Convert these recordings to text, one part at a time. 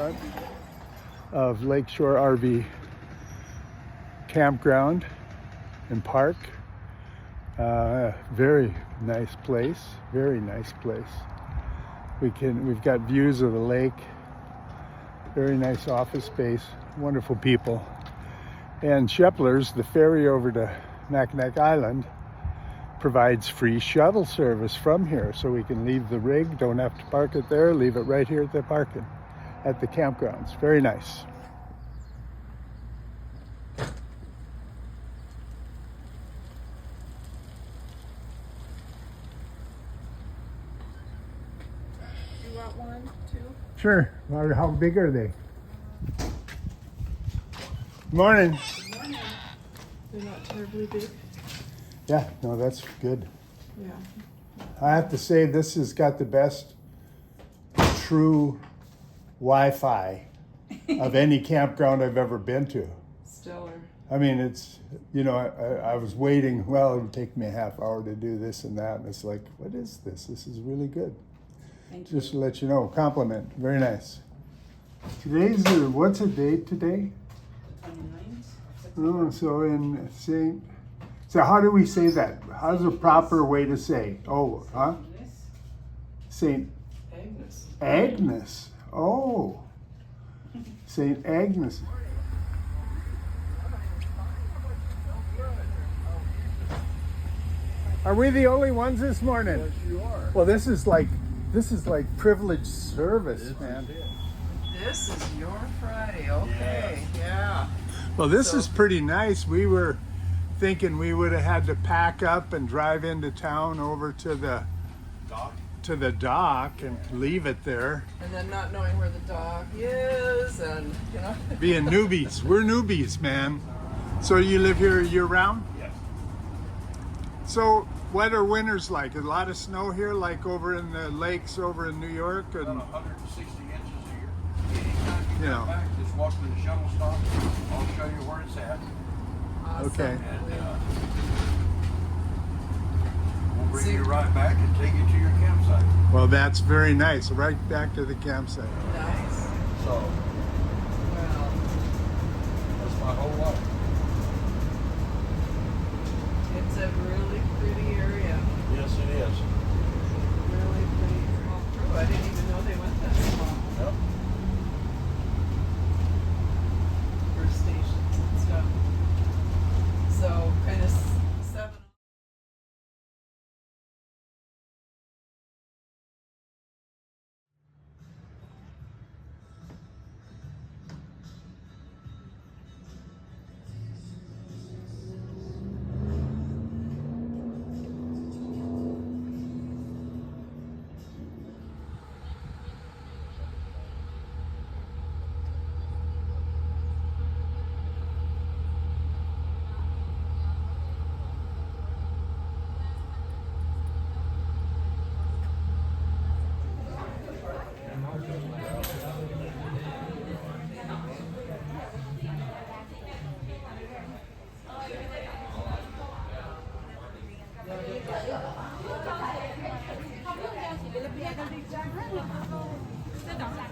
front of Lakeshore RV Campground and Park. Very nice place, very nice place. We've got views of the lake, very nice office space, wonderful people. And Shepler's, the ferry over to Mackinac Island, provides free shuttle service from here, so we can leave the rig, don't have to park it there, leave it right here at the parking, at the campgrounds. Very nice. You want one, two? Sure. How big are they? Morning. Good morning. They're not terribly big. Yeah, no, that's good. Yeah. I have to say, this has got the best true Wi-Fi of any campground I've ever been to. Stellar. I mean, it's, you know, I was waiting, well, it'll take me a half hour to do this and that, and it's like, what is this? This is really good. Thank you. Just to let you know, compliment, very nice. Today's, what's the date today? 29th. Oh, so in St. So how do we say that? How's the proper way to say? Oh, huh? St. Agnes. Agnes. Oh, St. Agnes. Are we the only ones this morning? Yes, you are. Well, this is like privileged service, man. This is your Friday. Okay. Yeah. Well, this is pretty nice. We were thinking we would have had to pack up and drive into town over to the dock and leave it there. And then not knowing where the dog is, and you know. Being newbies. We're newbies, man. So you live here year round? Yes. So what are winters like? A lot of snow here, like over in the lakes over in New York? About And 160 inches a year. Anytime you Yeah. come back, just walk to the shuttle stop. I'll show you where it's at. Awesome. Okay. And we'll bring you right back and take you to your campsite. well, that's very nice. Right back to the campsite. Nice. So Well, that's my whole life. it's a really pretty area. Yes, it is. Really pretty small crew. I didn't even know they went that small. Yep. For stations and stuff. So kind of 7.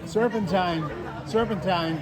Serpentine. Serpentine.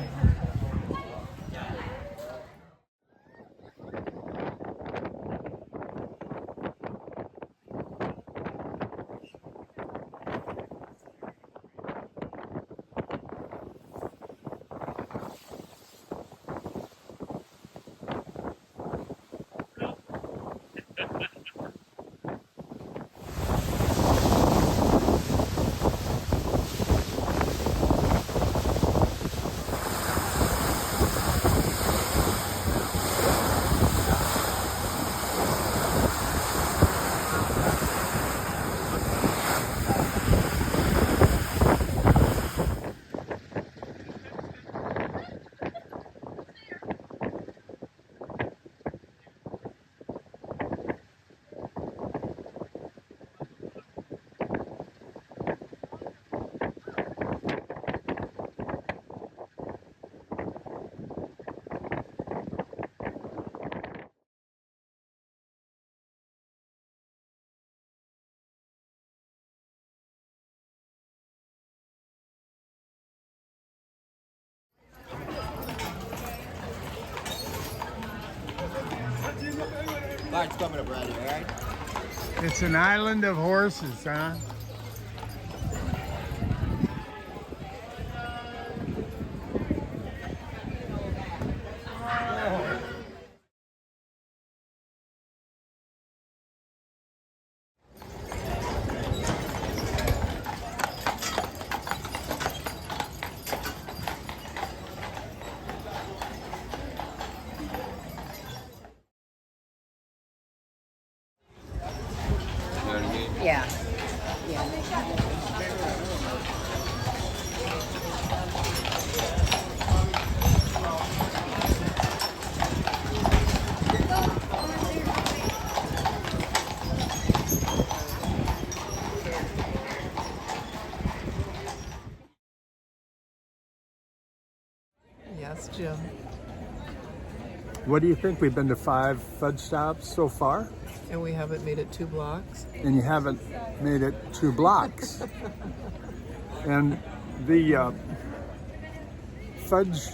Cart's coming up right here, all right? It's an island of horses, huh? Yeah. Yes, Jim. What do you think? We've been to 5 fudge stops so far, And we haven't made it 2 blocks. and you haven't made it 2 blocks. And the fudge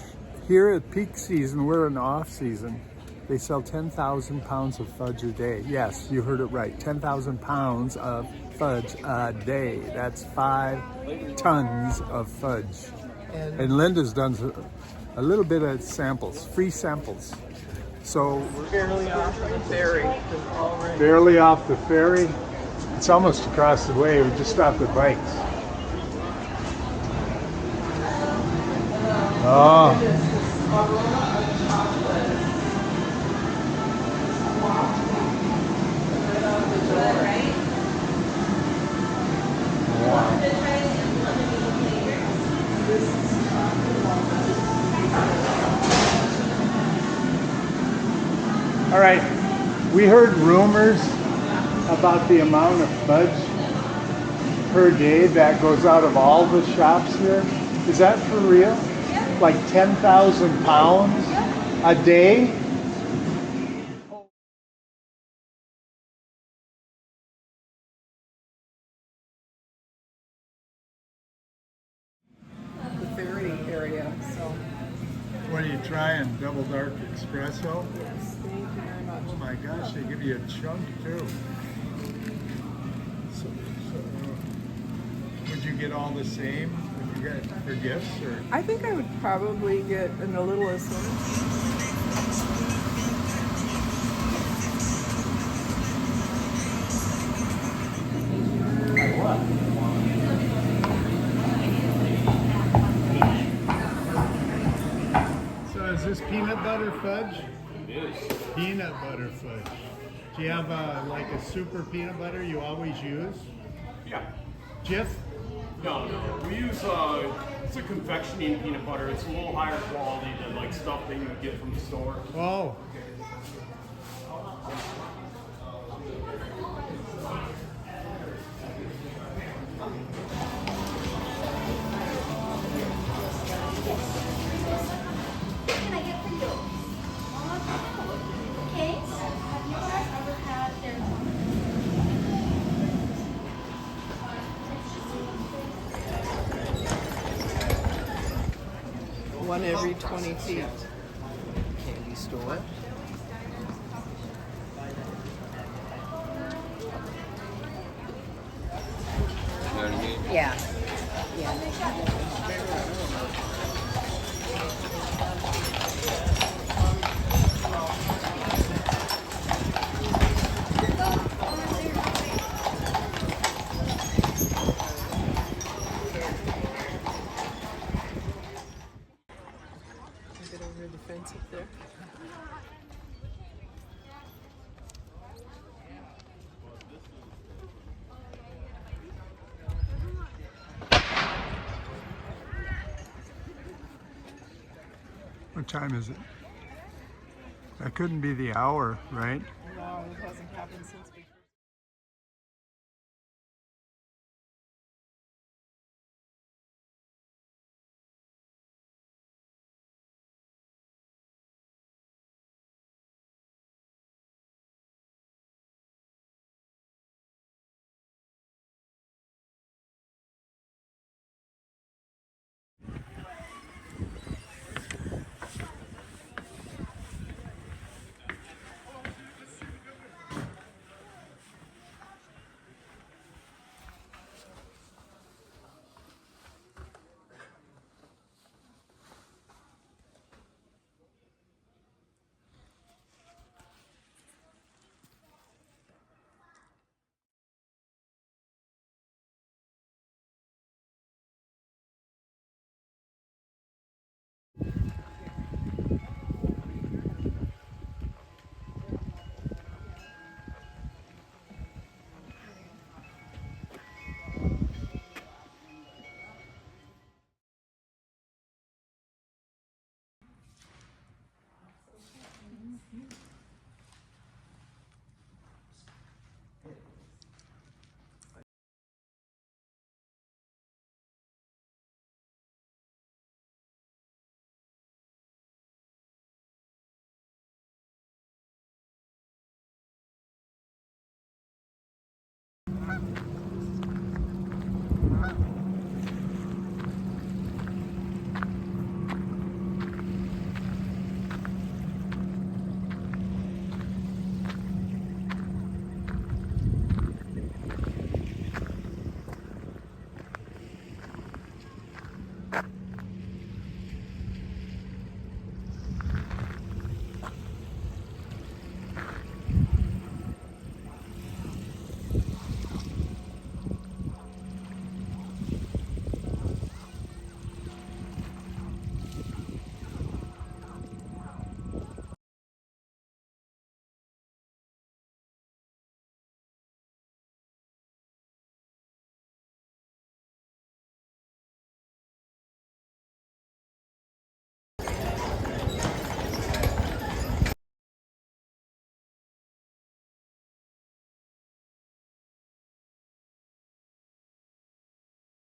here at peak season, we're in off season. They sell 10,000 pounds of fudge a day. Yes, you heard it right. 10,000 pounds of fudge a day. That's 5 tons of fudge. And Linda's done a little bit of samples, free samples. So We're barely off the ferry. Already. barely off the ferry. It's almost across the way. We just stopped at bikes. Oh. All right, we heard rumors about the amount of fudge per day that goes out of all the shops here. Is that for real? Yeah. Like 10,000 pounds a day? The ferry area, so. What are you trying? Double dark espresso? Yes, thank you very much. Oh my gosh, they give you a chunk too. So, would you get all the same? Would you get for gifts or? I think I would probably get a little assortment. So is this peanut butter fudge? It is. Peanut butter fudge. Do you have like a super peanut butter you always use? Yeah. Jif? No. We use it's a confectioning peanut butter. It's a little higher quality than like stuff that you would get from the store. Oh. What can I get for you? Cakes? Have you guys ever had their One every 20 feet. Candy store. Yeah. Get over the fence up there. What time is it? That couldn't be the hour, right?